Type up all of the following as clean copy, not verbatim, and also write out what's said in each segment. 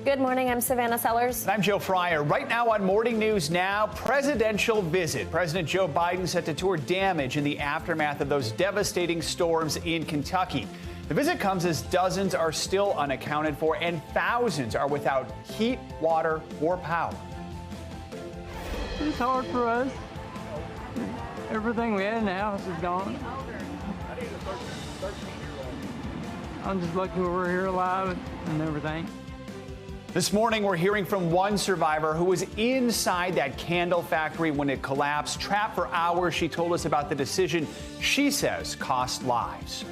Good morning, I'm Savannah Sellers. And I'm Joe Fryer. Right now on Morning News Now, presidential visit. President Joe Biden set to tour damage in the aftermath of those devastating storms in Kentucky. The visit comes as dozens are still unaccounted for and thousands are without heat, water, or power. It's hard for us. Everything we had in the house is gone. I'm just lucky we're here alive and everything. This morning, we're hearing from one survivor who was inside that candle factory when it collapsed. Trapped for hours, she told us about the decision she says cost lives.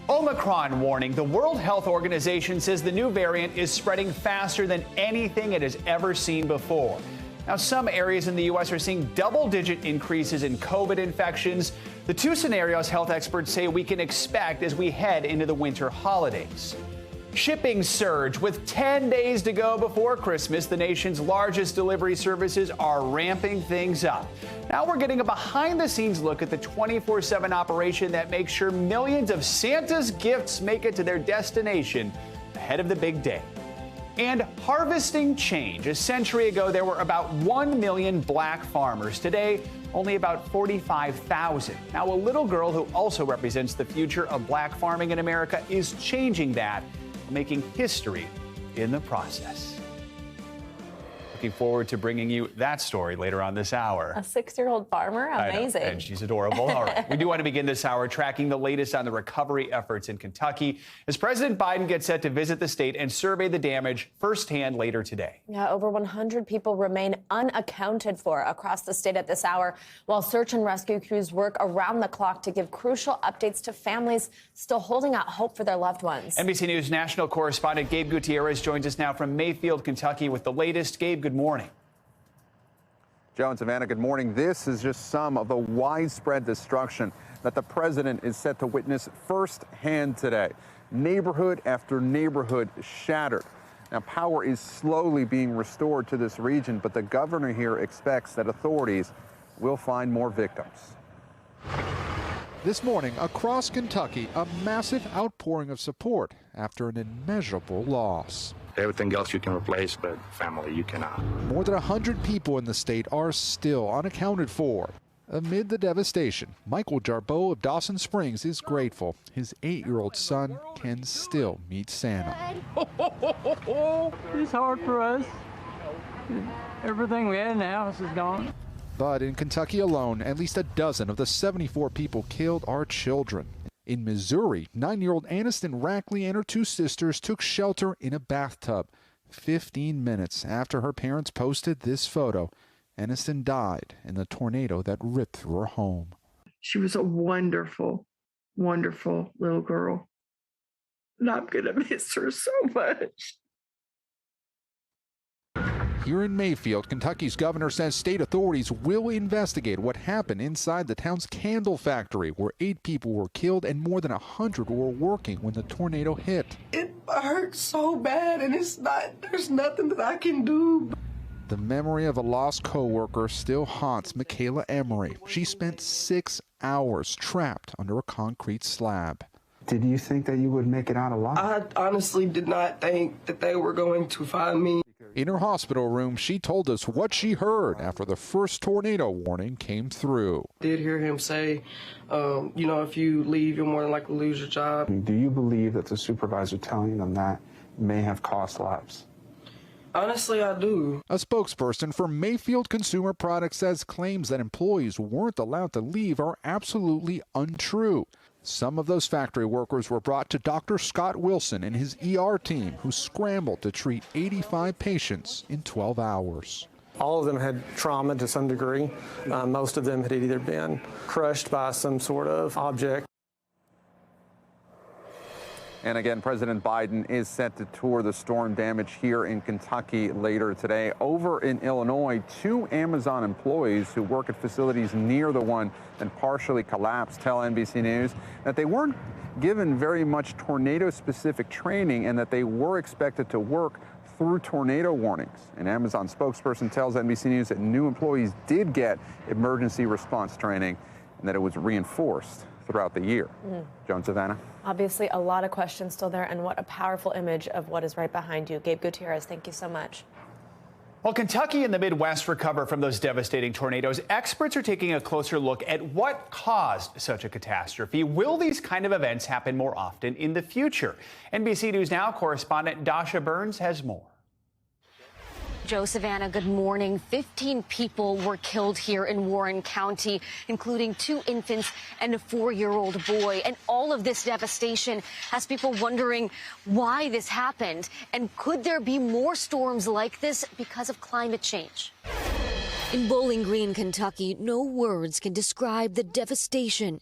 Omicron warning. The World Health Organization says the new variant is spreading faster than anything it has ever seen before. Now, some areas in the U.S. are seeing double-digit increases in COVID infections. The two scenarios health experts say we can expect as we head into the winter holidays. Shipping surge. With 10 days to go before Christmas, the nation's largest delivery services are ramping things up. Now we're getting a behind-the-scenes look at the 24/7 operation that makes sure millions of Santa's gifts make it to their destination ahead of the big day. And harvesting change. A century ago, there were about 1 million black farmers. Today, only about 45,000. Now, a little girl who also represents the future of black farming in America is changing that, making history in the process. Looking forward to bringing you that story later on this hour. A 6-year-old farmer? Amazing. And she's adorable. All right. We do want to begin this hour tracking the latest on the recovery efforts in Kentucky as President Biden gets set to visit the state and survey the damage firsthand later today. Yeah, over 100 people remain unaccounted for across the state at this hour, while search and rescue crews work around the clock to give crucial updates to families still holding out hope for their loved ones. NBC News national correspondent Gabe Gutierrez joins us now from Mayfield, Kentucky with the latest. Gabe, good morning. Joe and Savannah, good morning. This is just some of the widespread destruction that the president is set to witness firsthand today. Neighborhood after neighborhood shattered. Now, power is slowly being restored to this region, but the governor here expects that authorities will find more victims. This morning, across Kentucky, a massive outpouring of support after an immeasurable loss. Everything else you can replace, but family you cannot. More than 100 people in the state are still unaccounted for. Amid the devastation, Michael Jarboe of Dawson Springs is grateful his 8-year-old son can still meet Santa. It's hard for us. Everything we had in the house is gone. But in Kentucky alone, at least a dozen of the 74 people killed are children. In Missouri, 9-year-old Aniston Rackley and her 2 sisters took shelter in a bathtub. 15 minutes after her parents posted this photo, Aniston died in the tornado that ripped through her home. She was a wonderful, wonderful little girl. And I'm going to miss her so much. Here in Mayfield, Kentucky's governor says state authorities will investigate what happened inside the town's candle factory, where 8 people were killed and more than 100 were working when the tornado hit. It hurts so bad, and there's nothing that I can do. The memory of a lost co-worker still haunts Michaela Emery. She spent 6 hours trapped under a concrete slab. Did you think that you would make it out alive? I honestly did not think that they were going to find me. In her hospital room, she told us what she heard after the first tornado warning came through. I did hear him say, if you leave, you'll more than likely lose your job. Do you believe that the supervisor telling them that may have cost lives? Honestly, I do. A spokesperson for Mayfield Consumer Products says claims that employees weren't allowed to leave are absolutely untrue. Some of those factory workers were brought to Dr. Scott Wilson and his ER team, who scrambled to treat 85 patients in 12 hours. All of them had trauma to some degree. Most of them had either been crushed by some sort of object. And again, President Biden is set to tour the storm damage here in Kentucky later today. Over in Illinois, 2 Amazon employees who work at facilities near the one that partially collapsed tell NBC News that they weren't given very much tornado-specific training and that they were expected to work through tornado warnings. An Amazon spokesperson tells NBC News that new employees did get emergency response training and that it was reinforced throughout the year. Joan, Savannah. Obviously, a lot of questions still there, and what a powerful image of what is right behind you. Gabe Gutierrez, thank you so much. While Kentucky and the Midwest recover from those devastating tornadoes, experts are taking a closer look at what caused such a catastrophe. Will these kind of events happen more often in the future? NBC News Now correspondent Dasha Burns has more. Joe, Savannah, good morning. 15 people were killed here in Warren County, including 2 infants and a 4-year-old boy. And all of this devastation has people wondering why this happened. And could there be more storms like this because of climate change? In Bowling Green, Kentucky, no words can describe the devastation.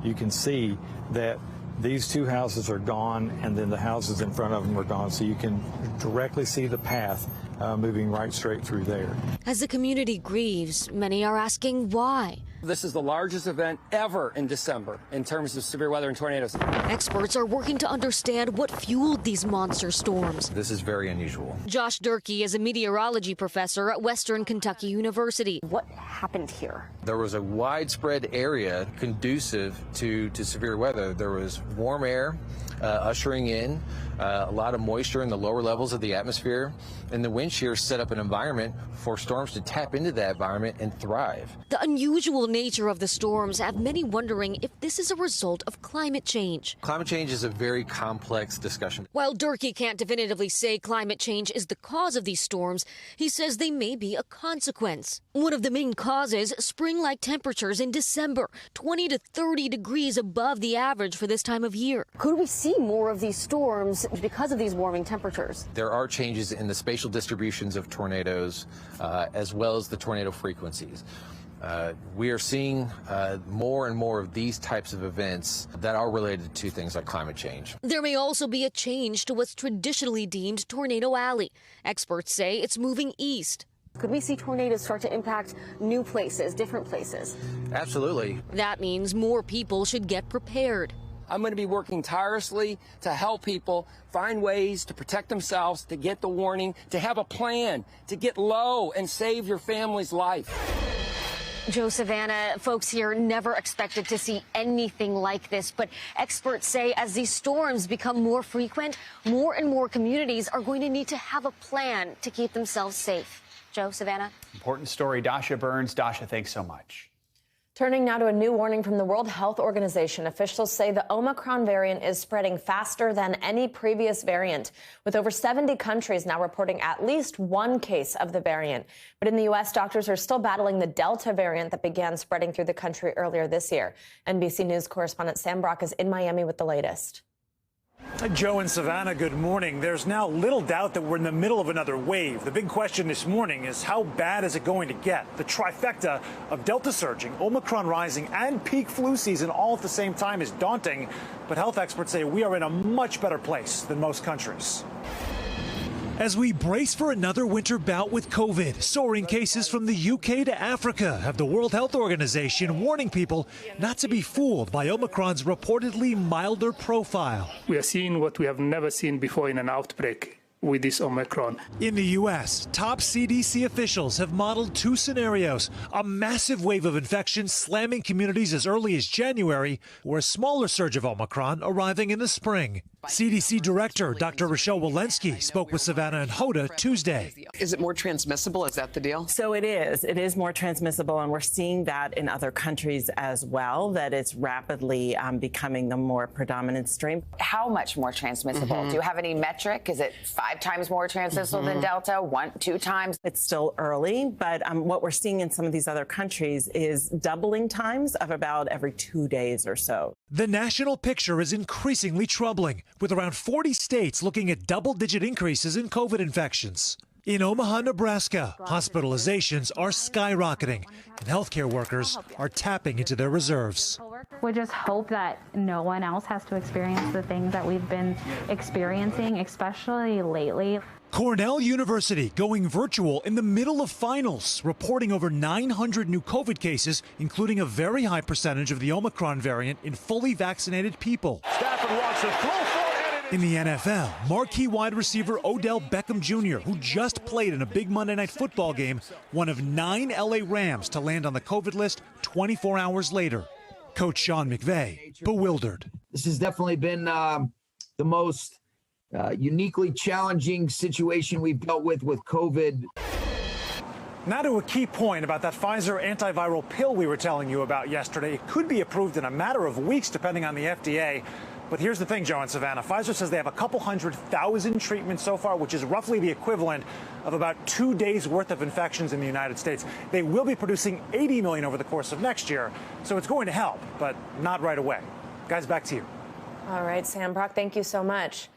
You can see that these 2 houses are gone, and then the houses in front of them are gone, so you can directly see the path moving right straight through there. As the community grieves, many are asking why. This is the largest event ever in December in terms of severe weather and tornadoes. Experts are working to understand what fueled these monster storms. This is very unusual. Josh Durkee is a meteorology professor at Western Kentucky University. What happened here? There was a widespread area conducive to severe weather. There was warm air ushering in a lot of moisture in the lower levels of the atmosphere, and the wind shear set up an environment for storms to tap into that environment and thrive. The unusual nature of the storms have many wondering if this is a result of climate change. Climate change is a very complex discussion. While Durkee can't definitively say climate change is the cause of these storms, he says they may be a consequence. One of the main causes, spring-like temperatures in December, 20 to 30 degrees above the average for this time of year. Could we see more of these storms because of these warming temperatures? There are changes in the spatial distributions of tornadoes as well as the tornado frequencies. We are seeing more and more of these types of events that are related to things like climate change. There may also be a change to what's traditionally deemed Tornado Alley. Experts say it's moving east. Could we see tornadoes start to impact new places, different places? Absolutely. That means more people should get prepared. I'm going to be working tirelessly to help people find ways to protect themselves, to get the warning, to have a plan, to get low and save your family's life. Joe, Savannah, folks here never expected to see anything like this, but experts say as these storms become more frequent, more and more communities are going to need to have a plan to keep themselves safe. Joe, Savannah? Important story. Dasha Burns. Dasha, thanks so much. Turning now to a new warning from the World Health Organization. Officials say the Omicron variant is spreading faster than any previous variant, with over 70 countries now reporting at least one case of the variant. But in the U.S., doctors are still battling the Delta variant that began spreading through the country earlier this year. NBC News correspondent Sam Brock is in Miami with the latest. Joe and Savannah, good morning. There's now little doubt that we're in the middle of another wave. The big question this morning is how bad is it going to get? The trifecta of Delta surging, Omicron rising, and peak flu season all at the same time is daunting. But health experts say we are in a much better place than most countries. As we brace for another winter bout with COVID, soaring cases from the UK to Africa have the World Health Organization warning people not to be fooled by Omicron's reportedly milder profile. We are seeing what we have never seen before in an outbreak with this Omicron. In the U.S., top CDC officials have modeled 2 scenarios, a massive wave of infection slamming communities as early as January, or a smaller surge of Omicron arriving in the spring. CDC Director Dr. Rochelle Walensky spoke with Savannah and Hoda Tuesday. Is it more transmissible? Is that the deal? So it is. It is more transmissible, and we're seeing that in other countries as well, that it's rapidly becoming the more predominant strain. How much more transmissible? Do you have any metric? Is it 5 times more transmissible than Delta? 1, 2 times? It's still early, but what we're seeing in some of these other countries is doubling times of about every 2 days or so. The national picture is increasingly troubling, with around 40 states looking at double-digit increases in COVID infections. In Omaha, Nebraska, hospitalizations are skyrocketing, and healthcare workers are tapping into their reserves. We just hope that no one else has to experience the things that we've been experiencing, especially lately. Cornell University going virtual in the middle of finals, reporting over 900 new COVID cases, including a very high percentage of the Omicron variant in fully vaccinated people. Stafford wants to throw for it. In the NFL, marquee wide receiver Odell Beckham Jr., who just played in a big Monday Night Football game, one of 9 LA Rams to land on the COVID list 24 hours later. Coach Sean McVay, bewildered. This has definitely been the most uniquely challenging situation we've dealt with COVID. Now to a key point about that Pfizer antiviral pill we were telling you about yesterday. It could be approved in a matter of weeks, depending on the FDA. But here's the thing, Joe and Savannah. Pfizer says they have a couple 100,000 treatments so far, which is roughly the equivalent of about 2 days worth of infections in the United States. They will be producing 80 million over the course of next year. So it's going to help, but not right away. Guys, back to you. All right, Sam Brock, thank you so much.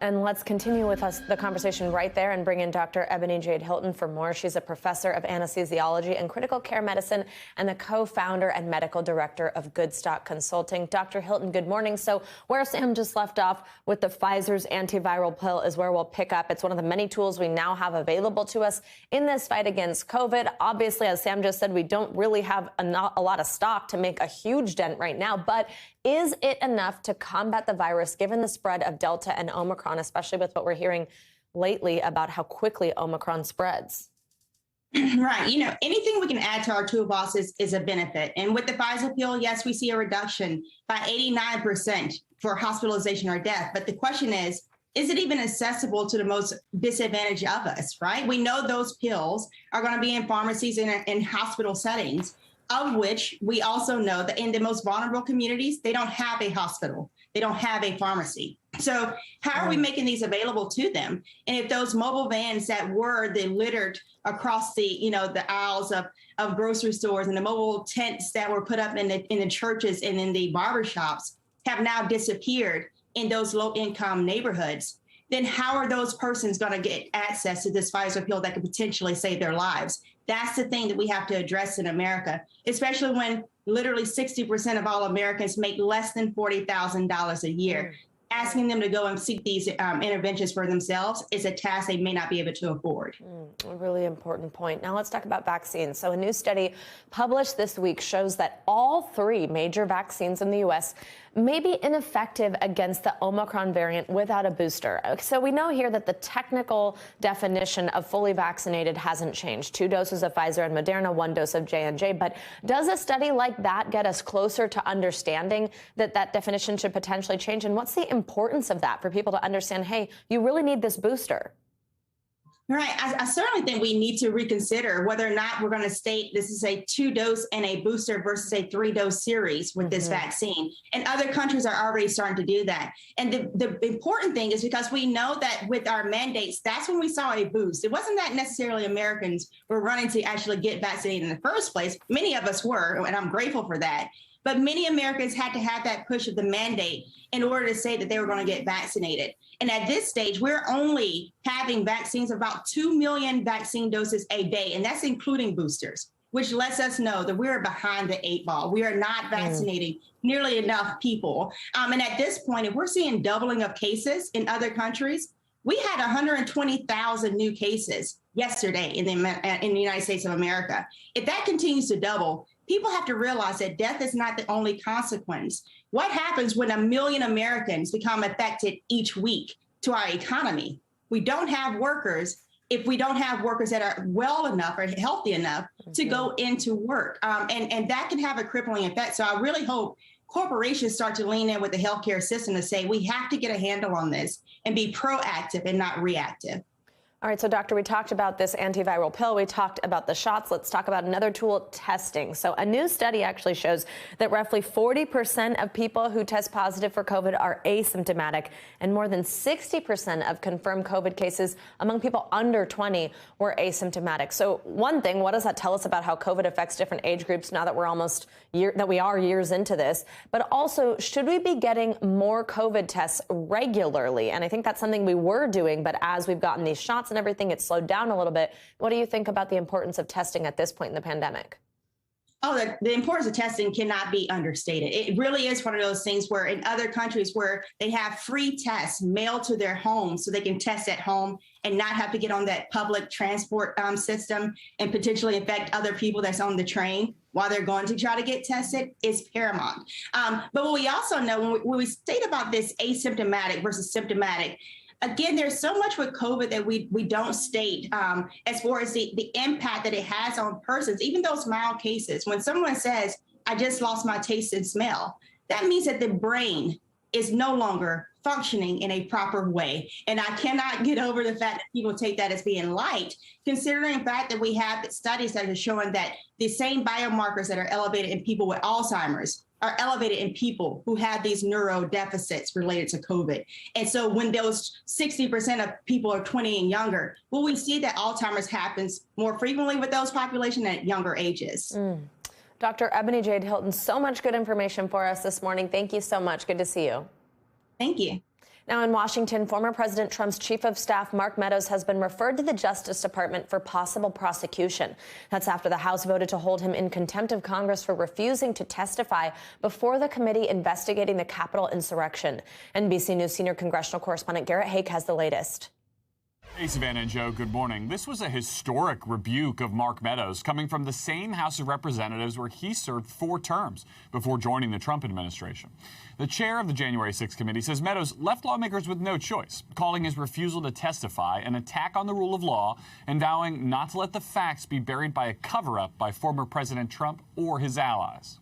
And let's continue with the conversation right there and bring in Dr. Ebony Jade Hilton for more. She's a professor of anesthesiology and critical care medicine and the co-founder and medical director of Goodstock Consulting. Dr. Hilton, good morning. So where Sam just left off with the Pfizer's antiviral pill is where we'll pick up. It's one of the many tools we now have available to us in this fight against COVID. Obviously, as Sam just said, we don't really have a lot of stock to make a huge dent right now, but is it enough to combat the virus given the spread of Delta and Omicron, especially with what we're hearing lately about how quickly Omicron spreads? Right. You know, anything we can add to our toolbox is a benefit. And with the Pfizer pill, yes, we see a reduction by 89% for hospitalization or death. But the question is it even accessible to the most disadvantaged of us, right? We know those pills are going to be in pharmacies and in hospital settings, of which we also know that in the most vulnerable communities, they don't have a hospital. They don't have a pharmacy. So how are we making these available to them? And if those mobile vans that were littered across the aisles of grocery stores and the mobile tents that were put up in the churches and in the barbershops have now disappeared in those low-income neighborhoods, then how are those persons going to get access to this Pfizer pill that could potentially save their lives? That's the thing that we have to address in America, especially when literally 60% of all Americans make less than $40,000 a year. Asking them to go and seek these interventions for themselves is a task they may not be able to afford. A really important point. Now let's talk about vaccines. So a new study published this week shows that all 3 major vaccines in the U.S. may be ineffective against the Omicron variant without a booster. So we know here that the technical definition of fully vaccinated hasn't changed. 2 doses of Pfizer and Moderna, 1 dose of J&J. But does a study like that get us closer to understanding that that definition should potentially change? And what's the importance of that for people to understand, hey, you really need this booster? Right. I certainly think we need to reconsider whether or not we're going to state this is a 2-dose and a booster versus a 3-dose series with this vaccine. And other countries are already starting to do that. And the important thing is because we know that with our mandates, that's when we saw a boost. It wasn't that necessarily Americans were running to actually get vaccinated in the first place. Many of us were, and I'm grateful for that. But many Americans had to have that push of the mandate in order to say that they were going to get vaccinated. And at this stage, we're only having vaccines, about 2 million vaccine doses a day, and that's including boosters, which lets us know that we're behind the 8 ball. We are not vaccinating nearly enough people. And at this point, if we're seeing doubling of cases in other countries, we had 120,000 new cases yesterday in the United States of America. If that continues to double, people have to realize that death is not the only consequence. What happens when 1 million Americans become affected each week to our economy? We don't have workers if we don't have workers that are well enough or healthy enough to go into work. And that can have a crippling effect. So I really hope corporations start to lean in with the healthcare system to say we have to get a handle on this and be proactive and not reactive. All right, so doctor, we talked about this antiviral pill. We talked about the shots. Let's talk about another tool, testing. So a new study actually shows that roughly 40% of people who test positive for COVID are asymptomatic, and more than 60% of confirmed COVID cases among people under 20 were asymptomatic. So one thing, what does that tell us about how COVID affects different age groups now that we're almost years into this? But also, should we be getting more COVID tests regularly? And I think that's something we were doing, but as we've gotten these shots and everything, it's slowed down a little bit. What do you think about the importance of testing at this point in the pandemic? Oh, the importance of testing cannot be understated. It really is one of those things where in other countries where they have free tests mailed to their homes so they can test at home and not have to get on that public transport system and potentially infect other people that's on the train while they're going to try to get tested is paramount. But what we also know when we state about this asymptomatic versus symptomatic, again, there's so much with COVID that we don't state as far as the impact that it has on persons, even those mild cases. When someone says I just lost my taste and smell. That means that the brain is no longer functioning in a proper way. And I cannot get over the fact that people take that as being light, considering the fact that we have studies that are showing that the same biomarkers that are elevated in people with Alzheimer's are elevated in people who have these neuro deficits related to COVID. And so when those 60% of people are 20 and younger, will we see that Alzheimer's happens more frequently with those population at younger ages? Dr. Ebony Jade Hilton, so much good information for us this morning. Thank you so much. Good to see you. Thank you. Now in Washington, former President Trump's chief of staff, Mark Meadows, has been referred to the Justice Department for possible prosecution. That's after the House voted to hold him in contempt of Congress for refusing to testify before the committee investigating the Capitol insurrection. NBC News senior congressional correspondent Garrett Haake has the latest. Hey, Savannah and Joe, good morning. This was a historic rebuke of Mark Meadows coming from the same House of Representatives where he served 4 terms before joining the Trump administration. The chair of the January 6th committee says Meadows left lawmakers with no choice, calling his refusal to testify an attack on the rule of law and vowing not to let the facts be buried by a cover-up by former President Trump or his allies.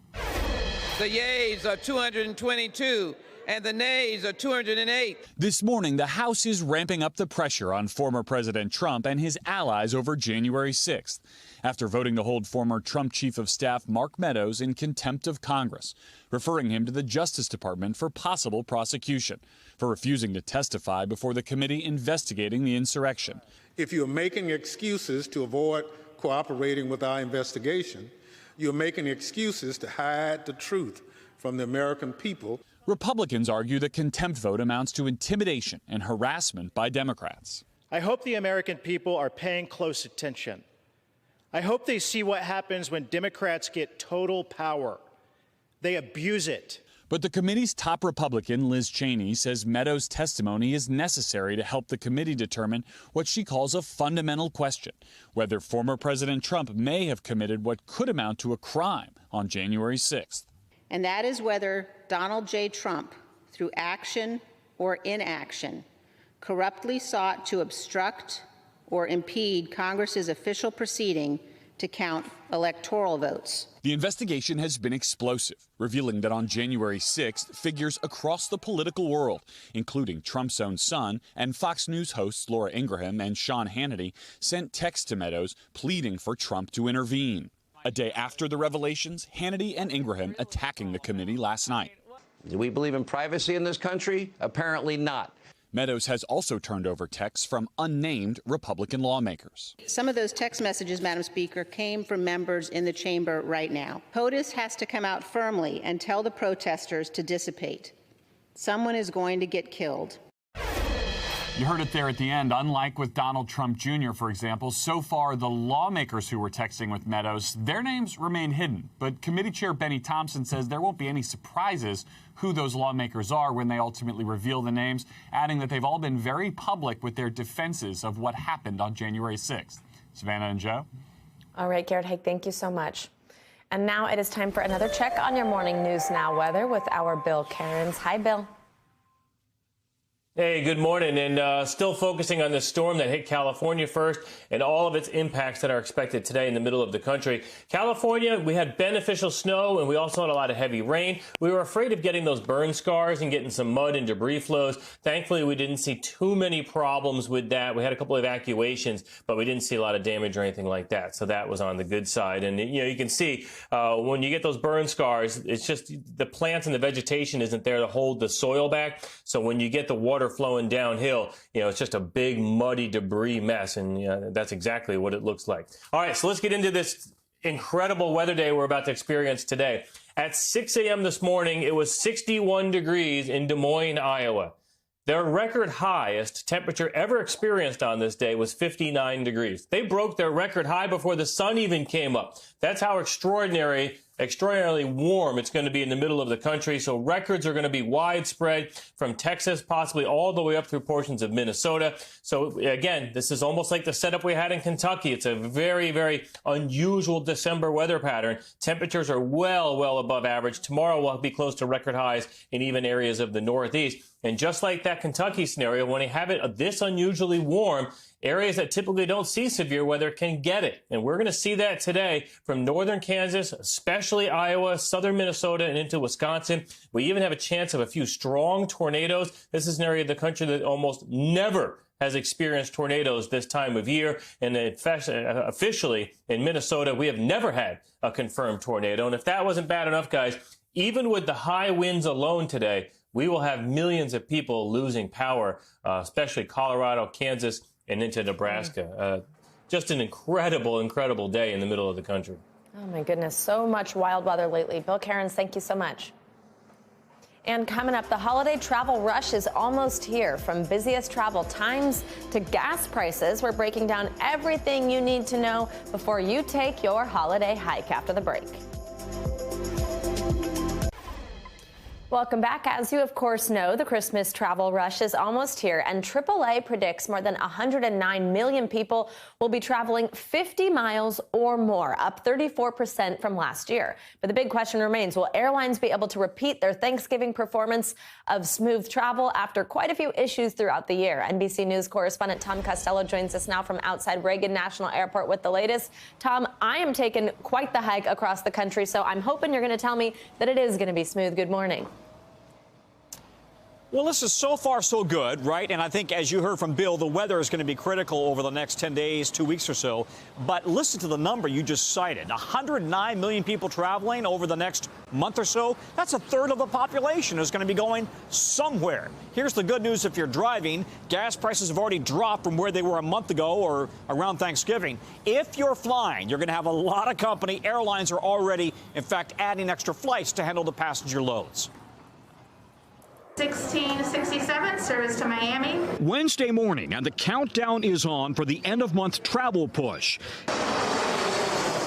The yeas are 222. And the nays are 208. This morning, the House is ramping up the pressure on former President Trump and his allies over January 6th, after voting to hold former Trump Chief of Staff Mark Meadows in contempt of Congress, referring him to the Justice Department for possible prosecution for refusing to testify before the committee investigating the insurrection. If you're making excuses to avoid cooperating with our investigation, you're making excuses to hide the truth from the American people. Republicans argue the contempt vote amounts to intimidation and harassment by Democrats. I hope the American people are paying close attention. I hope they see what happens when Democrats get total power. They abuse it. But the committee's top Republican, Liz Cheney, says Meadows' testimony is necessary to help the committee determine what she calls a fundamental question, whether former President Trump may have committed what could amount to a crime on January 6th. And that is whether Donald J. Trump, through action or inaction, corruptly sought to obstruct or impede Congress's official proceeding to count electoral votes. The investigation has been explosive, revealing that on January 6th, figures across the political world, including Trump's own son and Fox News hosts Laura Ingraham and Sean Hannity, sent texts to Meadows pleading for Trump to intervene. A day after the revelations, Hannity and Ingraham attacking the committee last night. Do we believe in privacy in this country? Apparently not. Meadows has also turned over texts from unnamed Republican lawmakers. Some of those text messages, Madam Speaker, came from members in the chamber right now. POTUS has to come out firmly and tell the protesters to dissipate. Someone is going to get killed. You heard it there at the end. Unlike with Donald Trump Jr., for example, so far the lawmakers who were texting with Meadows, their names remain hidden. But committee chair Benny Thompson says there won't be any surprises who those lawmakers are when they ultimately reveal the names, adding that they've all been very public with their defenses of what happened on January 6th. Savannah and Joe? All right, Garrett Haake, thank you so much. And now it is time for another check on your morning News Now weather with our Bill Cairns. Hi, Bill. Hey, good morning. And still focusing on the storm that hit California first and all of its impacts that are expected today in the middle of the country. California, we had beneficial snow and we also had a lot of heavy rain. We were afraid of getting those burn scars and getting some mud and debris flows. Thankfully, we didn't see too many problems with that. We had a couple of evacuations, but we didn't see a lot of damage or anything like that. So that was on the good side. And, you know, you can see when you get those burn scars, it's just the plants and the vegetation isn't there to hold the soil back. So when you get the water flowing downhill, you know, it's just a big muddy debris mess, and that's exactly what it looks like. All right, so let's get into this incredible weather day we're about to experience today. At 6 a.m. this morning, it was 61 degrees in Des Moines, Iowa. Their record highest temperature ever experienced on this day was 59 degrees. They broke their record high before the sun even came up. That's how extraordinarily warm it's going to be in the middle of the country. So records are going to be widespread from Texas, possibly all the way up through portions of Minnesota. So again, this is almost like the setup we had in Kentucky. It's a very, very unusual December weather pattern. Temperatures are well above average. Tomorrow will be close to record highs in even areas of the Northeast. And just like that Kentucky scenario, when they have it this unusually warm, Areas that typically don't see severe weather can get it. And we're going to see that today from northern Kansas, especially Iowa, southern Minnesota, and into Wisconsin. We even have a chance of a few strong tornadoes. This is an area of the country that almost never has experienced tornadoes this time of year. And officially in Minnesota, we have never had a confirmed tornado. And if that wasn't bad enough, guys, even with the high winds alone today, we will have millions of people losing power, especially Colorado, Kansas, and into Nebraska. Just an incredible day in the middle of the country. Oh, my goodness. So much wild weather lately. Bill Cairns, thank you so much. And coming up, the holiday travel rush is almost here. From busiest travel times to gas prices, we're breaking down everything you need to know before you take your holiday hike after the break. Welcome back. As you, of course, know, the Christmas travel rush is almost here, and AAA predicts more than 109 million people will be traveling 50 miles or more, up 34% from last year. But the big question remains, will airlines be able to repeat their Thanksgiving performance of smooth travel after quite a few issues throughout the year? NBC News correspondent Tom Costello joins us now from outside Reagan National Airport with the latest. Tom, I am taking quite the hike across the country, so I'm hoping you're going to tell me that it is going to be smooth. Good morning. Well, this is so far so good, right? And I think, as you heard from Bill, the weather is going to be critical over the next 10 days, 2 weeks or so. But listen to the number you just cited. 109 million people traveling over the next month or so. That's a third of the population is going to be going somewhere. Here's the good news if you're driving. Gas prices have already dropped from where they were a month ago or around Thanksgiving. If you're flying, you're going to have a lot of company. Airlines are already, in fact, adding extra flights to handle the passenger loads. 1667, service to Miami. Wednesday morning, and the countdown is on for the end-of-month travel push.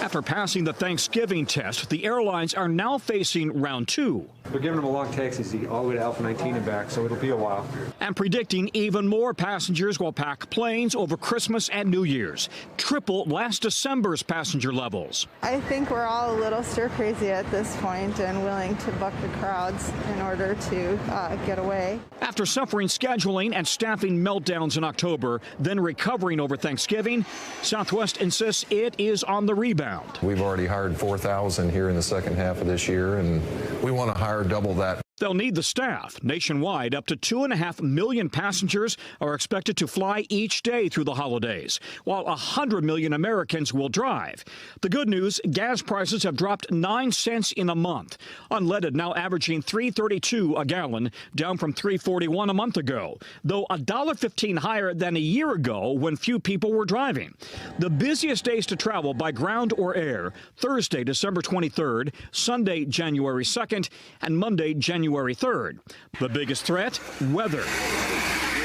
After passing the Thanksgiving test, the airlines are now facing round two. They're giving them a long taxi all the way to Alpha 19 and back, so it'll be a while. And predicting even more passengers will pack planes over Christmas and New Year's, triple last December's passenger levels. I think we're all a little stir-crazy at this point and willing to buck the crowds in order to get away. After suffering scheduling and staffing meltdowns in October, then recovering over Thanksgiving, Southwest insists it is on the rebound. We've already hired 4,000 here in the second half of this year, and we want to hire double that. They'll need the staff. Nationwide, up to 2.5 million passengers are expected to fly each day through the holidays, while 100 million Americans will drive. The good news, gas prices have dropped 9 cents in a month. Unleaded now averaging $3.32 a gallon, down from $3.41 a month ago, though $1.15 higher than a year ago when few people were driving. The busiest days to travel by ground or air, Thursday, December 23rd, Sunday, January 2nd, and Monday, January 3rd. The biggest threat? Weather.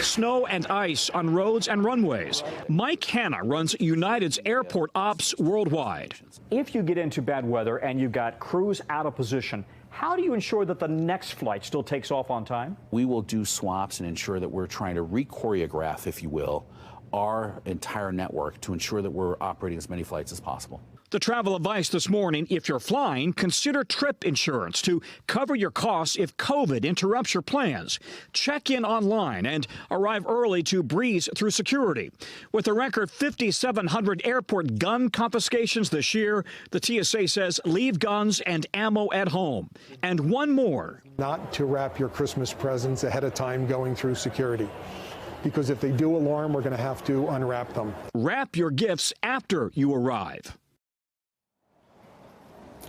Snow and ice on roads and runways. Mike Hanna runs United's airport ops worldwide. If you get into bad weather and you've got crews out of position, how do you ensure that the next flight still takes off on time? We will do swaps and ensure that we're trying to re-choreograph, if you will, our entire network to ensure that we're operating as many flights as possible. The travel advice this morning, if you're flying, consider trip insurance to cover your costs if COVID interrupts your plans. Check in online and arrive early to breeze through security. With a record 5,700 airport gun confiscations this year, the TSA says leave guns and ammo at home. And one more. Not to wrap your Christmas presents ahead of time going through security, because if they do alarm, we're going to have to unwrap them. Wrap your gifts after you arrive.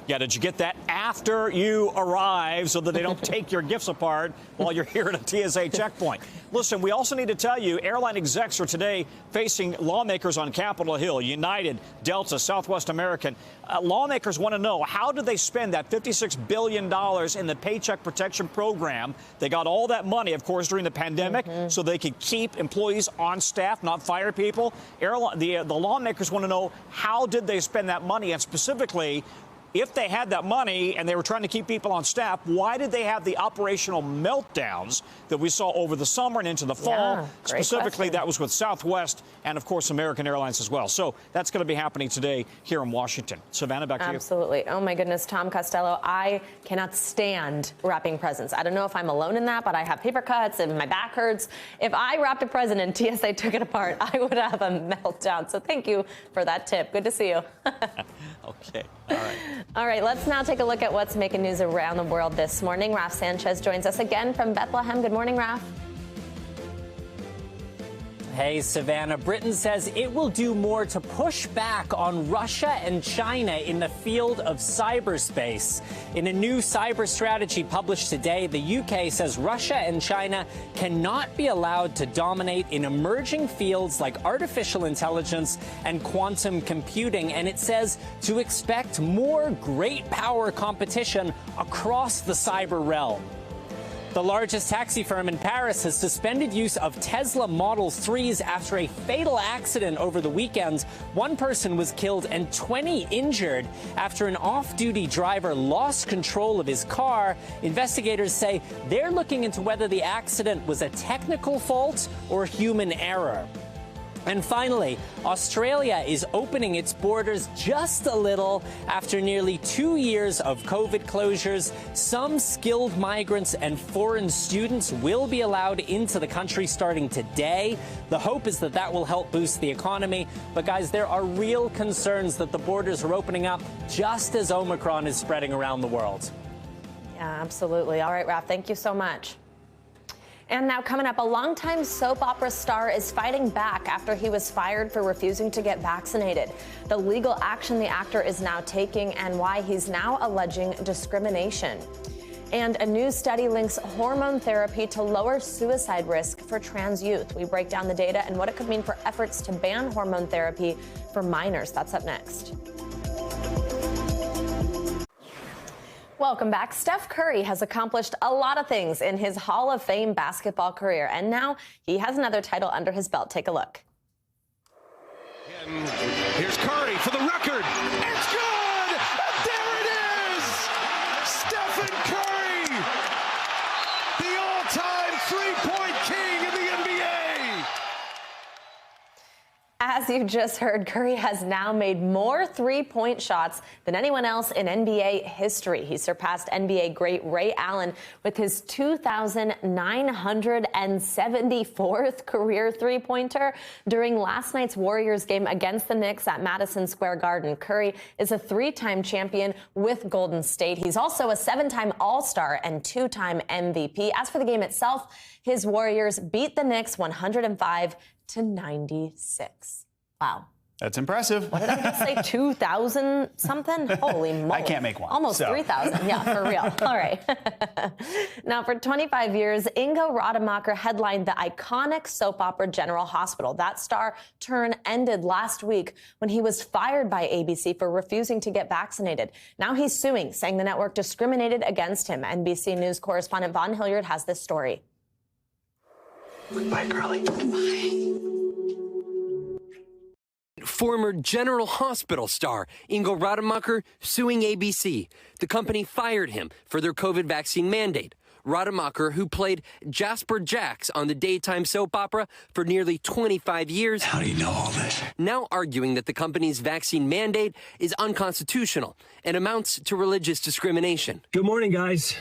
Yeah, did you get that? After you arrive, so that they don't take your gifts apart while you're here at a TSA checkpoint. Listen, we also need to tell you, airline execs are today facing lawmakers on Capitol Hill, United, Delta, Southwest American. Lawmakers want to know, how did they spend that $56 billion in the Paycheck Protection Program? They got all that money, of course, during the pandemic, so they could keep employees on staff, not fire people. The lawmakers want to know, how did they spend that money? And specifically, if they had that money and they were trying to keep people on staff, why did they have the operational meltdowns that we saw over the summer and into the fall? Yeah, Specifically, question. that was with Southwest and, of course, American Airlines as well. So that's going to be happening today here in Washington. Savannah, back to you. Absolutely. Oh, my goodness, Tom Costello, I cannot stand wrapping presents. I don't know if I'm alone in that, but I have paper cuts and my back hurts. If I wrapped a present and TSA took it apart, I would have a meltdown. So thank you for that tip. Good to see you. Okay. All right. All right, let's now take a look at what's making news around the world this morning. Raf Sanchez joins us again from Bethlehem. Good morning, Raf. Hey, Savannah. Britain says it will do more to push back on Russia and China in the field of cyberspace. In a new cyber strategy published today, the UK says Russia and China cannot be allowed to dominate in emerging fields like artificial intelligence and quantum computing. And it says to expect more great power competition across the cyber realm. The largest taxi firm in Paris has suspended use of Tesla Model 3s after a fatal accident over the weekend. One person was killed and 20 injured after an off-duty driver lost control of his car. Investigators say they're looking into whether the accident was a technical fault or human error. And finally, Australia is opening its borders just a little after nearly 2 years of COVID closures. Some skilled migrants and foreign students will be allowed into the country starting today. The hope is that that will help boost the economy. But guys, there are real concerns that the borders are opening up just as Omicron is spreading around the world. Yeah, absolutely. All right, Raf, thank you so much. And now coming up, a longtime soap opera star is fighting back after he was fired for refusing to get vaccinated. The legal action the actor is now taking and why he's now alleging discrimination. And a new study links hormone therapy to lower suicide risk for trans youth. We break down the data and what it could mean for efforts to ban hormone therapy for minors. That's up next. Welcome back. Steph Curry has accomplished a lot of things in his Hall of Fame basketball career, and now he has another title under his belt. Take a look. And here's Curry for the record. It's good! There it is! Stephen Curry, the all-time three-point king in the NBA. As you just heard, Curry has now made more three-point shots than anyone else in NBA history. He surpassed NBA great Ray Allen with his 2,974th career three-pointer during last night's Warriors game against the Knicks at Madison Square Garden. Curry is a three-time champion with Golden State. He's also a seven-time All-Star and two-time MVP. As for the game itself, his Warriors beat the Knicks 105-96. Wow. That's impressive. What did I just say? 2,000 something? Holy moly. I can't make one. Almost 3,000. Yeah, for real. All right. Now, for 25 years, Inga Rademacher headlined the iconic soap opera General Hospital. That star turn ended last week when he was fired by ABC for refusing to get vaccinated. Now he's suing, saying the network discriminated against him. NBC News correspondent Vaughn Hilliard has this story. Goodbye, girlie. Goodbye. Former General Hospital star Inga Rademacher suing ABC. The company fired him for their COVID vaccine mandate. Rademacher, who played Jasper Jacks on the daytime soap opera for nearly 25 years. How do you know all this? Now arguing that the company's vaccine mandate is unconstitutional and amounts to religious discrimination. Good morning, guys.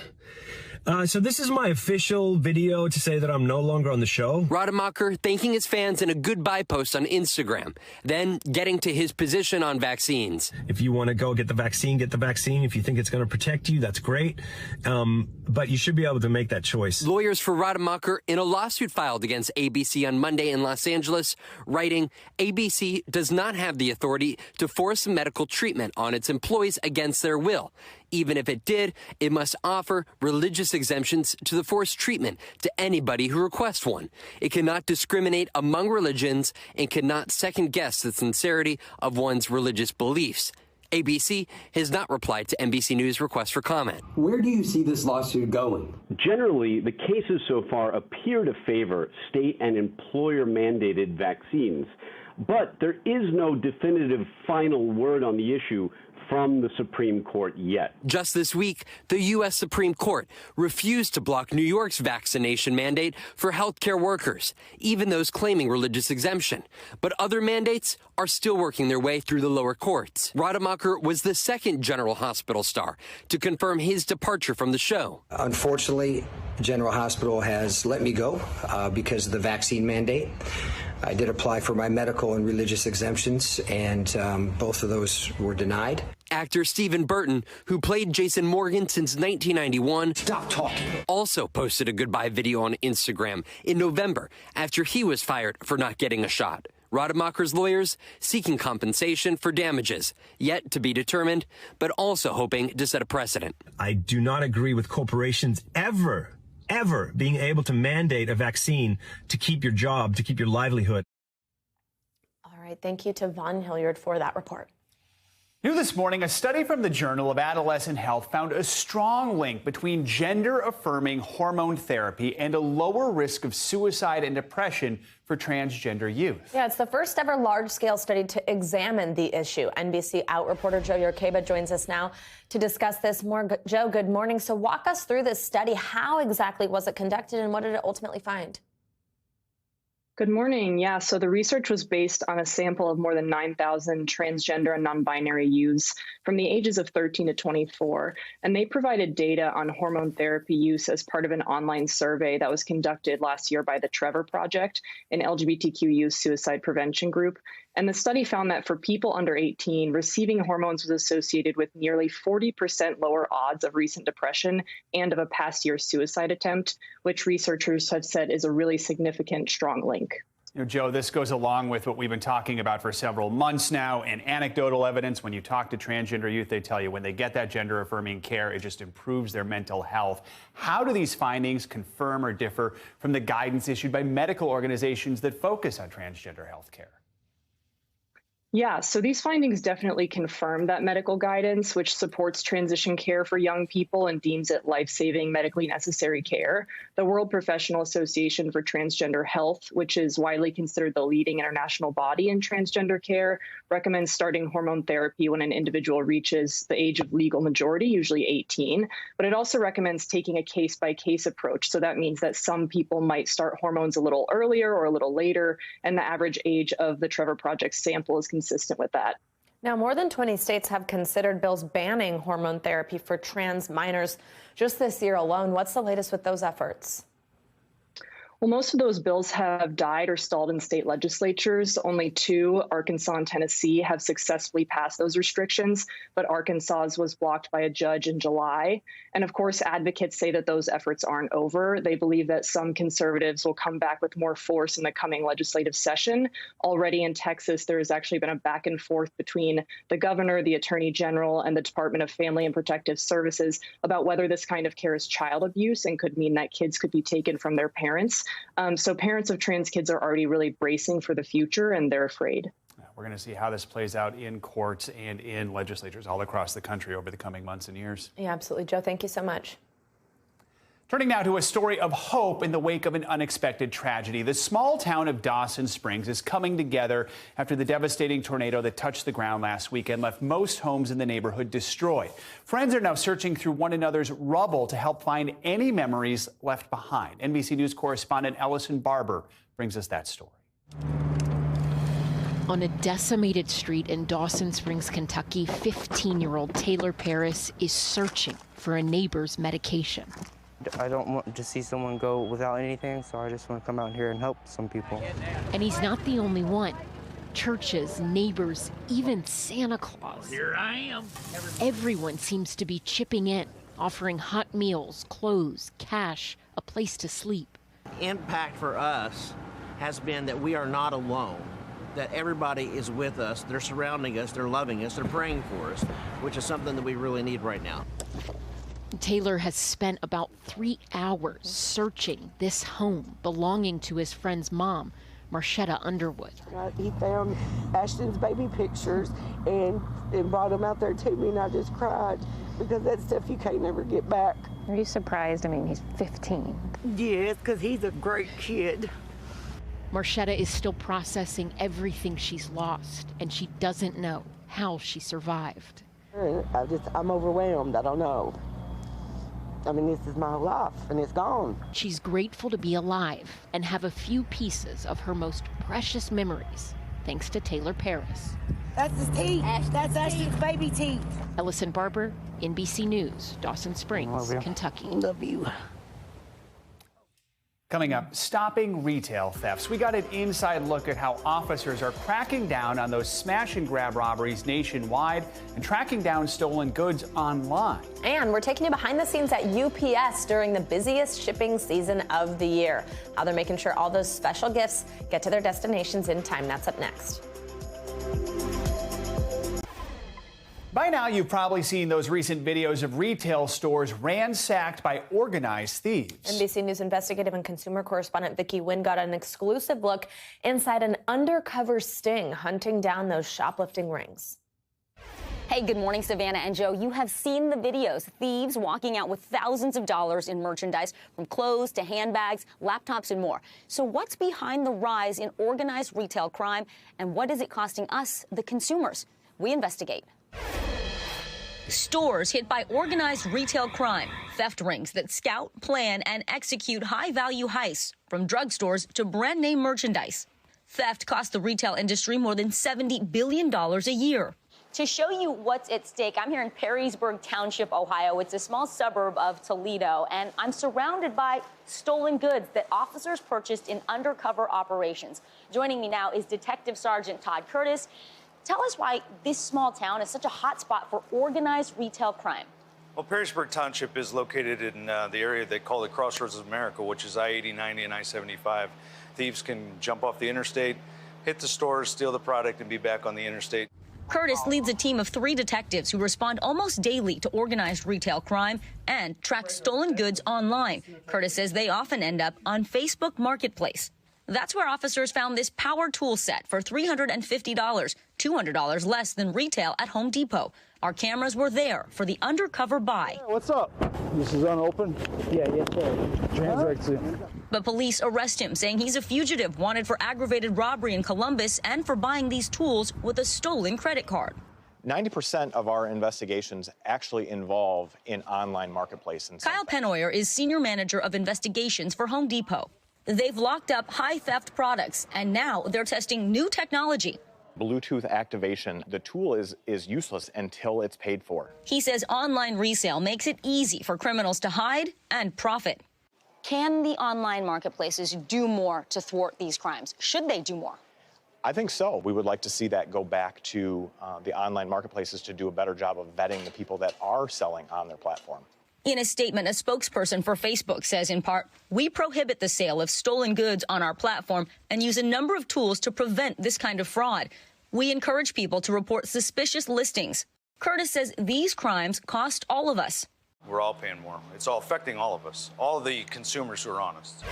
So this is my official video to say that I'm no longer on the show. Rademacher thanking his fans in a goodbye post on Instagram, then getting to his position on vaccines. If you want to go get the vaccine, get the vaccine. If you think it's going to protect you, that's great. But you should be able to make that choice. Lawyers for Rademacher in a lawsuit filed against ABC on Monday in Los Angeles, writing, ABC does not have the authority to force medical treatment on its employees against their will. Even if it did, it must offer religious exemptions to the forced treatment to anybody who requests one. It cannot discriminate among religions and cannot second-guess the sincerity of one's religious beliefs. ABC has not replied to NBC News' request for comment. Where do you see this lawsuit going? Generally, the cases so far appear to favor state and employer-mandated vaccines, but there is no definitive final word on the issue from the Supreme Court yet. Just this week, the U.S. Supreme Court refused to block New York's vaccination mandate for healthcare workers, even those claiming religious exemption. But other mandates are still working their way through the lower courts. Rademacher was the second General Hospital star to confirm his departure from the show. Unfortunately, General Hospital has let me go because of the vaccine mandate. I did apply for my medical and religious exemptions, and both of those were denied. Actor Stephen Burton, who played Jason Morgan since 1991, also posted a goodbye video on Instagram in November after he was fired for not getting a shot. Rademacher's lawyers seeking compensation for damages, yet to be determined, but also hoping to set a precedent. I do not agree with corporations ever being able to mandate a vaccine to keep your job, to keep your livelihood. All right, thank you to Von Hilliard for that report. New this morning, a study from the Journal of Adolescent Health found a strong link between gender-affirming hormone therapy and a lower risk of suicide and depression for transgender youth. Yeah, it's the first ever large-scale study to examine the issue. NBC Out reporter Joe Yorkeba joins us now to discuss this more. Joe, good morning. So walk us through this study. How exactly was it conducted and what did it ultimately find? Good morning. Yeah, so the research was based on a sample of more than 9,000 transgender and non-binary youths from the ages of 13 to 24, and they provided data on hormone therapy use as part of an online survey that was conducted last year by the Trevor Project, an LGBTQ youth suicide prevention group. And the study found that for people under 18, receiving hormones was associated with nearly 40% lower odds of recent depression and of a past year suicide attempt, which researchers have said is a really significant, strong link. You know, Joe, this goes along with what we've been talking about for several months now, and anecdotal evidence. When you talk to transgender youth, they tell you when they get that gender-affirming care, it just improves their mental health. How do these findings confirm or differ from the guidance issued by medical organizations that focus on transgender health care? Yeah, so these findings definitely confirm that medical guidance, which supports transition care for young people and deems it life-saving, medically necessary care. The World Professional Association for Transgender Health, which is widely considered the leading international body in transgender care, recommends starting hormone therapy when an individual reaches the age of legal majority, usually 18. But it also recommends taking a case-by-case approach. So that means that some people might start hormones a little earlier or a little later, and the average age of the Trevor Project sample is consistent with that. Now, more than 20 states have considered bills banning hormone therapy for trans minors just this year alone. What's the latest with those efforts? Well, most of those bills have died or stalled in state legislatures. Only two, Arkansas and Tennessee, have successfully passed those restrictions, but Arkansas's was blocked by a judge in July. And of course, advocates say that those efforts aren't over. They believe that some conservatives will come back with more force in the coming legislative session. Already in Texas, there has actually been a back and forth between the governor, the attorney general, and the Department of Family and Protective Services about whether this kind of care is child abuse and could mean that kids could be taken from their parents. So parents of trans kids are already really bracing for the future, and they're afraid. We're going to see how this plays out in courts and in legislatures all across the country over the coming months and years. Yeah, absolutely. Joe, thank you so much. Turning now to a story of hope in the wake of an unexpected tragedy. The small town of Dawson Springs is coming together after the devastating tornado that touched the ground last week and left most homes in the neighborhood destroyed. Friends are now searching through one another's rubble to help find any memories left behind. NBC News correspondent Ellison Barber brings us that story. On a decimated street in Dawson Springs, Kentucky, 15-year-old Taylor Paris is searching for a neighbor's medication. I don't want to see someone go without anything, so I just want to come out here and help some people. And he's not the only one. Churches, neighbors, even Santa Claus. Here I am. Everyone seems to be chipping in, offering hot meals, clothes, cash, a place to sleep. Impact for us has been that we are not alone, that everybody is with us, they're surrounding us, they're loving us, they're praying for us, which is something that we really need right now. Taylor has spent about 3 hours searching this home belonging to his friend's mom, Marchetta Underwood. He found Ashton's baby pictures and brought them out there to me, and I just cried because that's stuff you can't never get back. Are you surprised? I mean, he's 15. Yes, because he's a great kid. Marchetta is still processing everything she's lost, and she doesn't know how she survived. I'm overwhelmed. I don't know. I mean, this is my life, and it's gone. She's grateful to be alive and have a few pieces of her most precious memories, thanks to Taylor Paris. That's his teeth. That's Ashton's baby teeth. Ellison Barber, NBC News, Dawson Springs, Kentucky. Love you. Coming up, stopping retail thefts. We got an inside look at how officers are cracking down on those smash and grab robberies nationwide and tracking down stolen goods online. And we're taking you behind the scenes at UPS during the busiest shipping season of the year. How they're making sure all those special gifts get to their destinations in time. That's up next. By now, you've probably seen those recent videos of retail stores ransacked by organized thieves. NBC News investigative and consumer correspondent Vicki Nguyen got an exclusive look inside an undercover sting hunting down those shoplifting rings. Hey, good morning, Savannah and Joe. You have seen the videos. Thieves walking out with thousands of dollars in merchandise, from clothes to handbags, laptops, and more. So what's behind the rise in organized retail crime, and what is it costing us, the consumers? We investigate. Stores hit by organized retail crime, theft rings that scout, plan, and execute high-value heists, from drugstores to brand-name merchandise. Theft costs the retail industry more than $70 billion a year. To show you what's at stake, I'm here in Perrysburg Township, Ohio. It's a small suburb of Toledo, and I'm surrounded by stolen goods that officers purchased in undercover operations. Joining me now is Detective Sergeant Todd Curtis. Tell us why this small town is such a hot spot for organized retail crime. Well, Perrysburg Township is located in the area they call the Crossroads of America, which is I-80, 90, and I-75. Thieves can jump off the interstate, hit the stores, steal the product, and be back on the interstate. Curtis leads a team of 3 detectives who respond almost daily to organized retail crime and track stolen goods online. Curtis says they often end up on Facebook Marketplace. That's where officers found this power tool set for $350, $200 less than retail at Home Depot. Our cameras were there for the undercover buy. What's up? This is unopened? Yeah, yes, sir. Transact. But police arrest him, saying he's a fugitive wanted for aggravated robbery in Columbus and for buying these tools with a stolen credit card. 90% of our investigations actually involve in online marketplace. Kyle Pennoyer is senior manager of investigations for Home Depot. They've locked up high theft products, and now they're testing new technology. Bluetooth activation, the tool is useless until it's paid for. He says online resale makes it easy for criminals to hide and profit. Can the online marketplaces do more to thwart these crimes? Should they do more? I think so. We would like to see that go back to the online marketplaces to do a better job of vetting the people that are selling on their platform. In a statement, a spokesperson for Facebook says, in part, we prohibit the sale of stolen goods on our platform and use a number of tools to prevent this kind of fraud. We encourage people to report suspicious listings. Curtis says these crimes cost all of us. We're all paying more. It's all affecting all of us, all the consumers who are honest.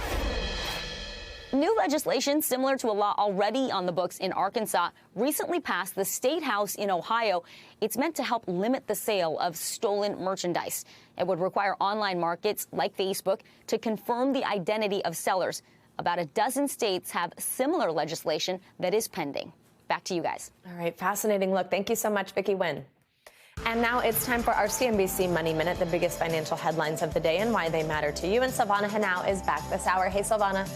New legislation similar to a law already on the books in Arkansas recently passed the State House in Ohio. It's meant to help limit the sale of stolen merchandise. It would require online markets like Facebook to confirm the identity of sellers. About a dozen states have similar legislation that is pending. Back to you guys. All right, fascinating look. Thank you so much, Vicki Nguyen. And now it's time for our CNBC Money Minute, the biggest financial headlines of the day and why they matter to you. And Silvana Henao is back this hour. Hey, Silvana.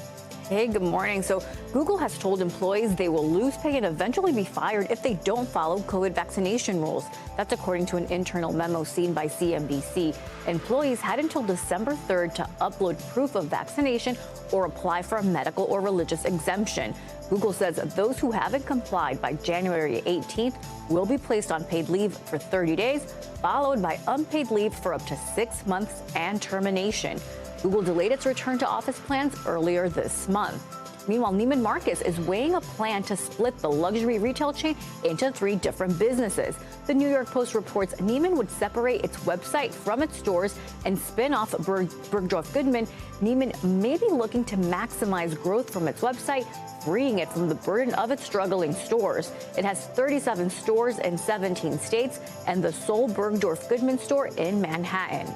Hey, good morning. So Google has told employees they will lose pay and eventually be fired if they don't follow COVID vaccination rules. That's according to an internal memo seen by CNBC. Employees had until December 3rd to upload proof of vaccination or apply for a medical or religious exemption. Google says those who haven't complied by January 18th will be placed on paid leave for 30 days, followed by unpaid leave for up to 6 months and termination. Google delayed its return to office plans earlier this month. Meanwhile, Neiman Marcus is weighing a plan to split the luxury retail chain into 3 different businesses. The New York Post reports Neiman would separate its website from its stores and spin off Bergdorf Goodman. Neiman may be looking to maximize growth from its website, freeing it from the burden of its struggling stores. It has 37 stores in 17 states and the sole Bergdorf Goodman store in Manhattan.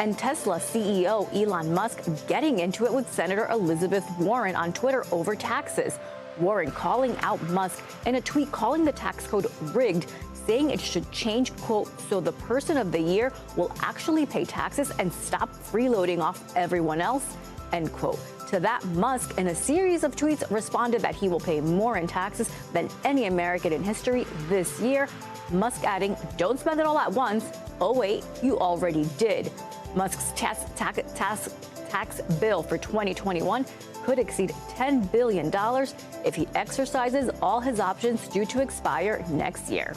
And Tesla CEO Elon Musk getting into it with Senator Elizabeth Warren on Twitter over taxes. Warren calling out Musk in a tweet calling the tax code rigged, saying it should change, quote, so the person of the year will actually pay taxes and stop freeloading off everyone else, end quote. To that, Musk, in a series of tweets, responded that he will pay more in taxes than any American in history this year. Musk adding, don't spend it all at once. Oh, wait, you already did. Musk's tax bill for 2021 could exceed $10 billion if he exercises all his options due to expire next year.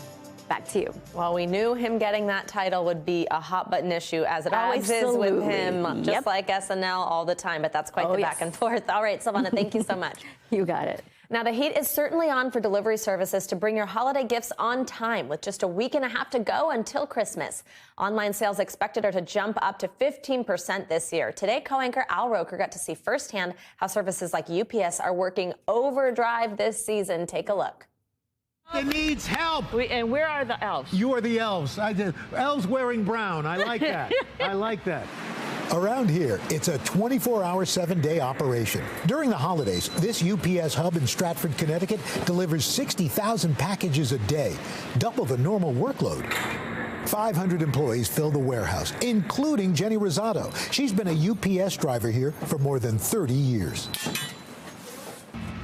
Back to you. Well, we knew him getting that title would be a hot button issue, as it always is with him, just like SNL all the time. But that's quite the back and forth. All right, Silvana, thank you so much. You got it. Now, the heat is certainly on for delivery services to bring your holiday gifts on time, with just a week and a half to go until Christmas. Online sales expected are to jump up to 15% this year. Today, co-anchor Al Roker got to see firsthand how services like UPS are working overdrive this season. Take a look. It needs help. And where are the elves? You are the elves. Elves wearing brown. I like that. I like that. Around here, it's a 24-hour, 7-day operation. During the holidays, this UPS hub in Stratford, Connecticut delivers 60,000 packages a day, double the normal workload. 500 employees fill the warehouse, including Jenny Rosado. She's been a UPS driver here for more than 30 years.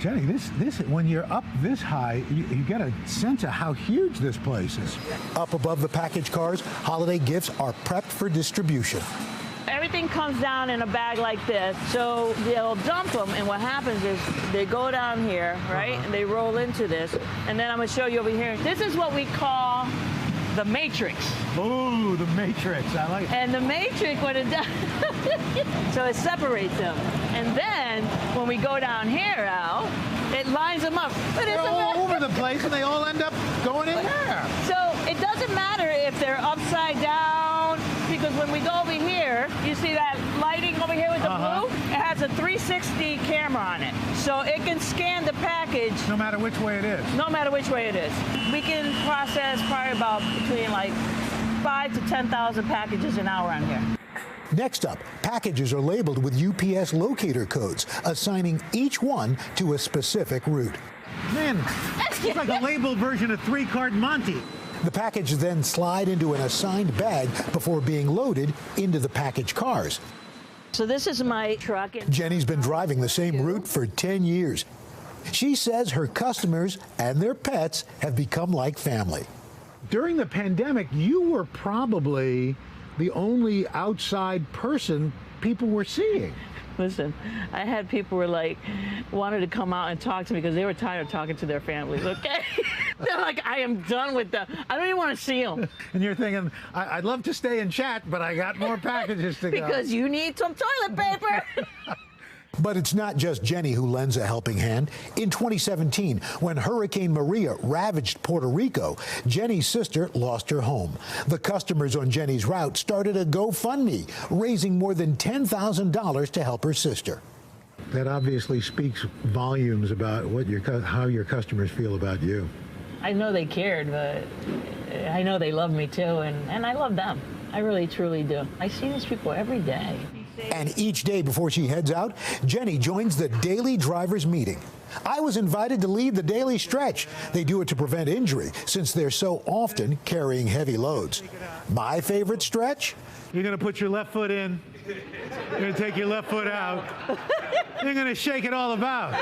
Jenny, this when you're up this high, you get a sense of how huge this place is. Up above the package cars, holiday gifts are prepped for distribution. Everything comes down in a bag like this, so they'll dump them, and what happens is they go down here, right, and they roll into this, and then I'm going to show you over here. This is what we call the matrix. Ooh, the matrix. I like it. And the matrix, what it does, so it separates them. And then when we go down here, Al, it lines them up. But they're all over the place, and they all end up going in there. So it doesn't matter if they're upside down, because when we go over here, you see that lighting over here with the blue? It has a 360 camera on it. So it can scan the package. No matter which way it is. No matter which way it is. We can process probably about between like 5,000 to 10,000 packages an hour on here. Next up, packages are labeled with UPS locator codes, assigning each one to a specific route. Man, it's like a labeled version of 3-card Monty. The packages then slide into an assigned bag before being loaded into the package cars. So this is my truck. Jenny's been driving the same route for 10 years. She says her customers and their pets have become like family. During the pandemic, you were probably the only outside person people were seeing. Listen, I had people who were like, wanted to come out and talk to me because they were tired of talking to their families, okay? They're like, I am done with them. I don't even want to see them. And you're thinking, I'd love to stay and chat, but I got more packages to go. Because you need some toilet paper. But it's not just Jenny who lends a helping hand. In 2017, when Hurricane Maria ravaged Puerto Rico, Jenny's sister lost her home. The customers on Jenny's route started a GoFundMe, raising more than $10,000 to help her sister. That obviously speaks volumes about how your customers feel about you. I know they cared, but I know they love me too, and I love them. I really, truly do. I see these people every day. And each day before she heads out, Jenny joins the daily driver's meeting. I was invited to lead the daily stretch. They do it to prevent injury, since they're so often carrying heavy loads. My favorite stretch? You're going to put your left foot in. You're going to take your left foot out. You're going to shake it all about.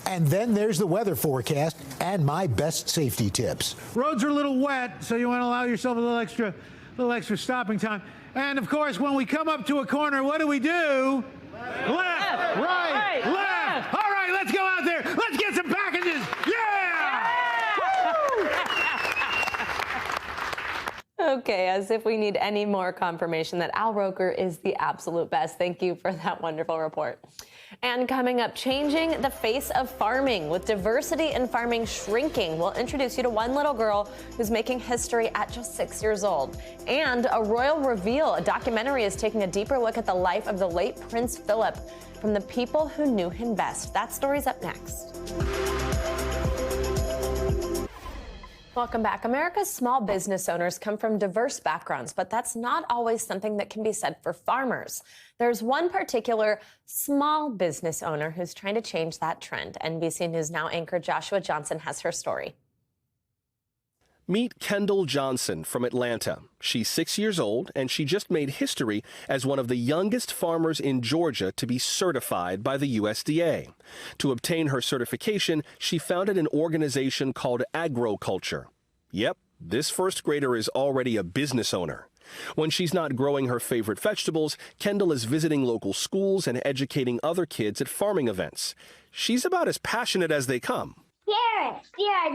And then there's the weather forecast and my best safety tips. Roads are a little wet, so you want to allow yourself a little extra stopping time. And of course, when we come up to a corner, what do we do? Left, right, left. All right, let's go out there. Let's get some packages. Yeah! Okay, as if we need any more confirmation that Al Roker is the absolute best. Thank you for that wonderful report. And coming up, changing the face of farming. With diversity in farming shrinking, we'll introduce you to one little girl who's making history at just 6 years old. And a royal reveal. A documentary is taking a deeper look at the life of the late Prince Philip from the people who knew him best. That story's up next. Welcome back. America's small business owners come from diverse backgrounds, but that's not always something that can be said for farmers. There's one particular small business owner who's trying to change that trend. NBC News Now anchor Joshua Johnson has her story. Meet Kendall Johnson from Atlanta. She's 6 years old, and she just made history as one of the youngest farmers in Georgia to be certified by the USDA. To obtain her certification, she founded an organization called Agroculture. Yep, this first grader is already a business owner. When she's not growing her favorite vegetables, Kendall is visiting local schools and educating other kids at farming events. She's about as passionate as they come. Carrots, they are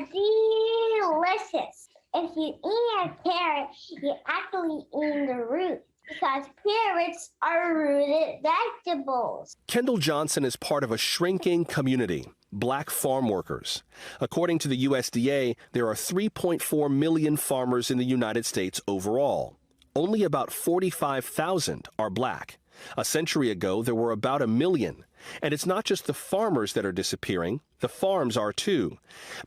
delicious. If you eat a carrot, you're actually eating the root because carrots are rooted vegetables. Kendall Johnson is part of a shrinking community, Black farm workers. According to the USDA, there are 3.4 million farmers in the United States overall. Only about 45,000 are Black. A century ago, there were about 1 million. And it's not just the farmers that are disappearing, the farms are too.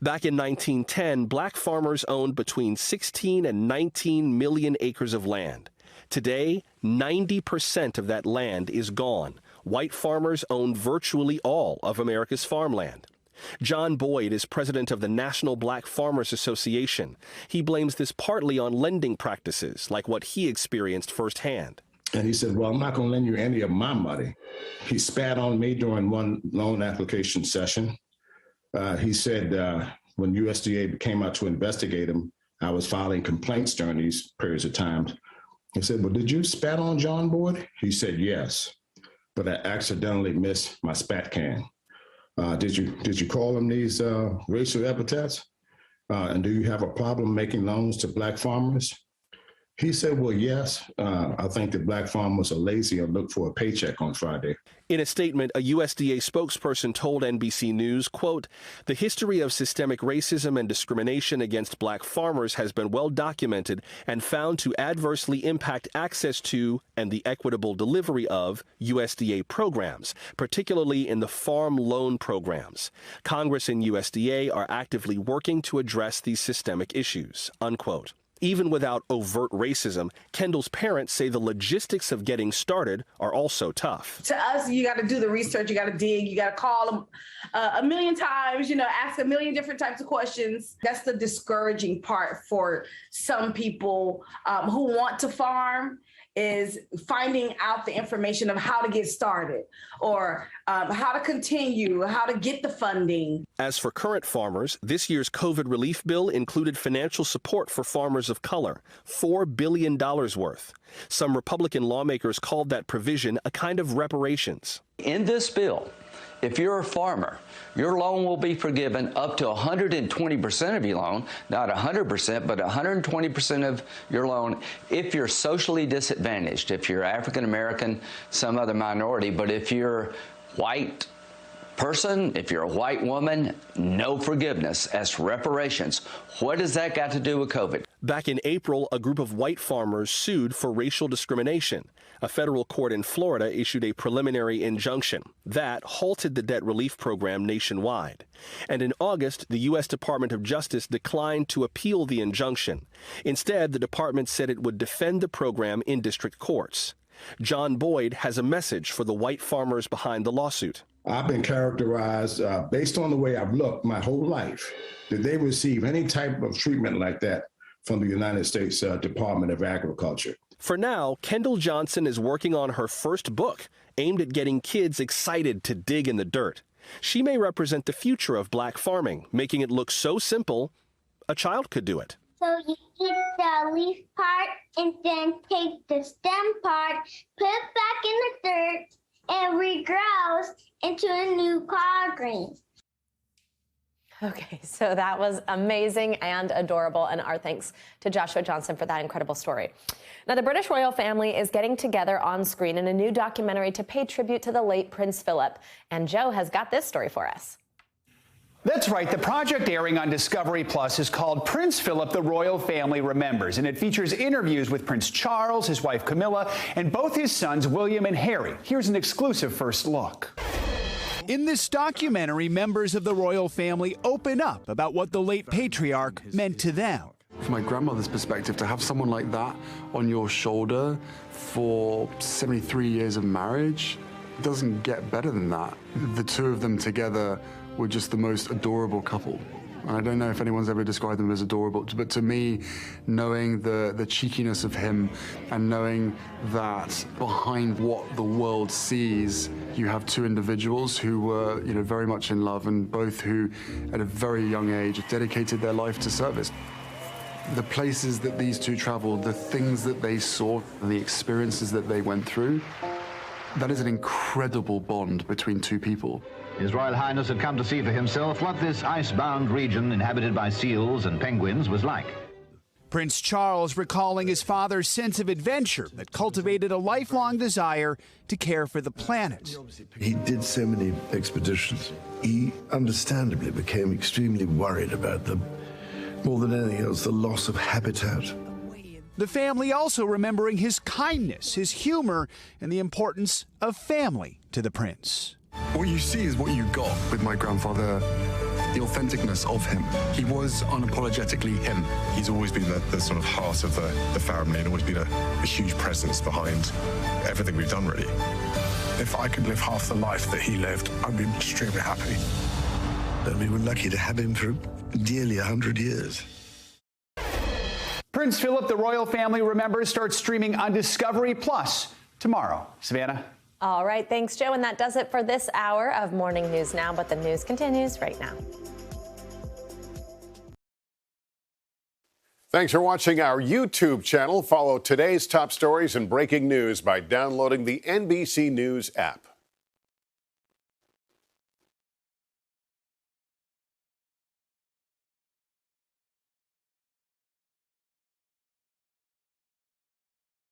Back in 1910, Black farmers owned between 16 and 19 million acres of land. Today, 90% of that land is gone. White farmers own virtually all of America's farmland. John Boyd is president of the National Black Farmers Association. He blames this partly on lending practices, like what he experienced firsthand. And he said, well, I'm not going to lend you any of my money. He spat on me during one loan application session. He said when USDA came out to investigate him, I was filing complaints during these periods of time. He said, well, did you spat on John Boyd? He said, yes, but I accidentally missed my spat can. Did you call him these racial epithets? And do you have a problem making loans to Black farmers? He said, well, yes, I think that Black farmers are lazy and look for a paycheck on Friday. In a statement, a USDA spokesperson told NBC News, quote, the history of systemic racism and discrimination against Black farmers has been well documented and found to adversely impact access to and the equitable delivery of USDA programs, particularly in the farm loan programs. Congress and USDA are actively working to address these systemic issues, unquote. Even without overt racism, Kendall's parents say the logistics of getting started are also tough. To us, you got to do the research, you got to dig, you got to call them a million times, ask a million different types of questions. That's the discouraging part for some people who want to farm, is finding out the information of how to get started or how to continue, how to get the funding. As for current farmers, this year's COVID relief bill included financial support for farmers of color, $4 billion worth. Some Republican lawmakers called that provision a kind of reparations. In this bill, if you're a farmer, your loan will be forgiven up to 120% of your loan, not 100%, but 120% of your loan if you're socially disadvantaged, if you're African American, some other minority. But if you're white person, if you're a white woman, no forgiveness. That's reparations. What does that got to do with COVID? Back in April, a group of white farmers sued for racial discrimination. A federal court in Florida issued a preliminary injunction. That halted the debt relief program nationwide. And in August, the U.S. Department of Justice declined to appeal the injunction. Instead, the department said it would defend the program in district courts. John Boyd has a message for the white farmers behind the lawsuit. I've been characterized, based on the way I've looked my whole life, did they receive any type of treatment like that from the United States Department of Agriculture? For now, Kendall Johnson is working on her first book, aimed at getting kids excited to dig in the dirt. She may represent the future of Black farming, making it look so simple, a child could do it. So you eat the leaf part and then take the stem part, put it back in the dirt, and regrows into a new collard green. Okay, so that was amazing and adorable, and our thanks to Joshua Johnson for that incredible story. Now, the British royal family is getting together on screen in a new documentary to pay tribute to the late Prince Philip, and Joe has got this story for us. That's right. The project airing on Discovery Plus is called Prince Philip, the Royal Family Remembers, and it features interviews with Prince Charles, his wife Camilla, and both his sons, William and Harry. Here's an exclusive first look. In this documentary, members of the royal family open up about what the late patriarch meant to them. From my grandmother's perspective, to have someone like that on your shoulder for 73 years of marriage, it doesn't get better than that. The two of them together were just the most adorable couple. I don't know if anyone's ever described them as adorable, but to me, knowing the cheekiness of him and knowing that behind what the world sees, you have two individuals who were, very much in love, and both who, at a very young age, dedicated their life to service. The places that these two traveled, the things that they saw, and the experiences that they went through, that is an incredible bond between two people. His Royal Highness had come to see for himself what this ice-bound region inhabited by seals and penguins was like. Prince Charles recalling his father's sense of adventure that cultivated a lifelong desire to care for the planet. He did so many expeditions. He understandably became extremely worried about them. More than anything else, the loss of habitat. The family also remembering his kindness, his humor, and the importance of family to the prince. What you see is what you got with my grandfather, the authenticness of him. He was unapologetically him. He's always been the sort of heart of the family and always been a huge presence behind everything we've done, really. If I could live half the life that he lived, I'd be extremely happy. And we were lucky to have him for nearly 100 years. Prince Philip, the royal family remembers, starts streaming on Discovery Plus tomorrow. Savannah? All right, thanks, Joe. And that does it for this hour of Morning News Now, but the news continues right now. Thanks for watching our YouTube channel. Follow today's top stories and breaking news by downloading the NBC News app.